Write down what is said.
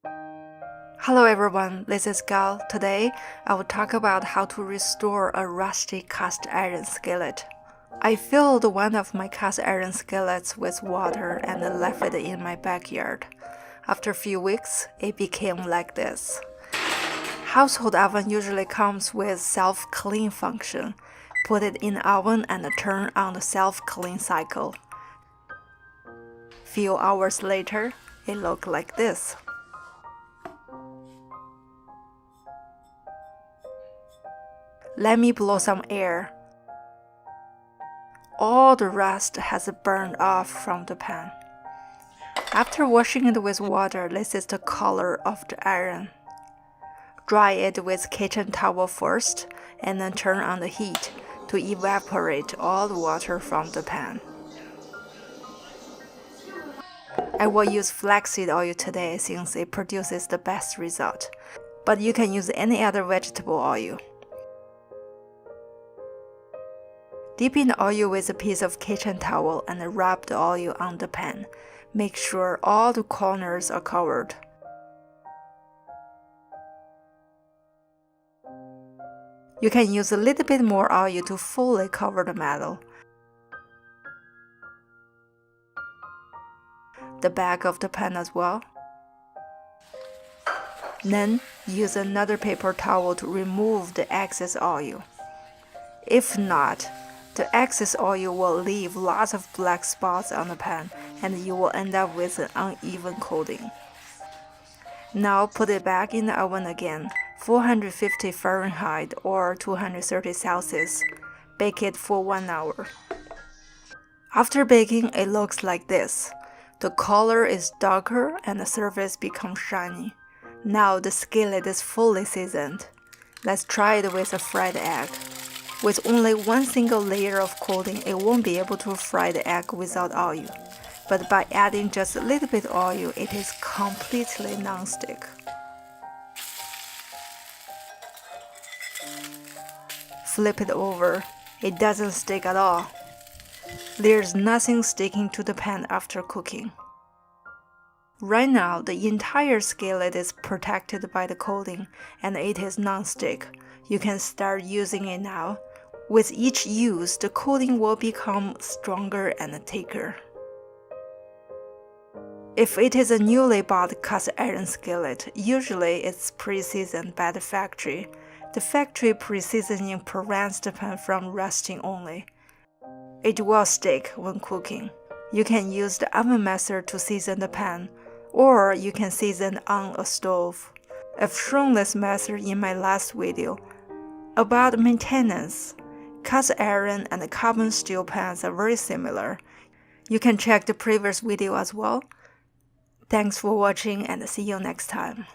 Hello everyone, this is Gal. Today, I will talk about how to restore a rusty cast iron skillet. I filled one of my cast iron skillets with water and left it in my backyard. After a few weeks, it became like this. Household oven usually comes with self-clean function. Put it in the oven and turn on the self-clean cycle. Few hours later, it looked like this. Let me blow some air. All the rust has burned off from the pan. After washing it with water, this is the color of the iron. Dry it with kitchen towel first, and then turn on the heat to evaporate all the water from the pan. I will use flaxseed oil today since it produces the best result, but you can use any other vegetable oil. Dip in the oil with a piece of kitchen towel and rub the oil on the pan. Make sure all the corners are covered. You can use a little bit more oil to fully cover the metal. The back of the pan as well. Then use another paper towel to remove the excess oil. If not, the excess oil will leave lots of black spots on the pan and you will end up with an uneven coating. Now put it back in the oven again, 450 Fahrenheit or 230 Celsius. Bake it for 1 hour. After baking, it looks like this. The color is darker and the surface becomes shiny. Now the skillet is fully seasoned. Let's try it with a fried egg. With only one single layer of coating, it won't be able to fry the egg without oil. But by adding just a little bit of oil, it is completely non-stick. Flip it over. It doesn't stick at all. There's nothing sticking to the pan after cooking. Right now, the entire skillet is protected by the coating and it is non-stick. You can start using it now. With each use, the coating will become stronger and thicker. If it is a newly bought cast iron skillet, usually it's pre-seasoned by the factory. The factory pre-seasoning prevents the pan from rusting only. It will stick when cooking. You can use the oven method to season the pan, or you can season on a stove. I've shown this method in my last video. About maintenance, cast iron and carbon steel pans are very similar. You can check the previous video as well. Thanks for watching and see you next time.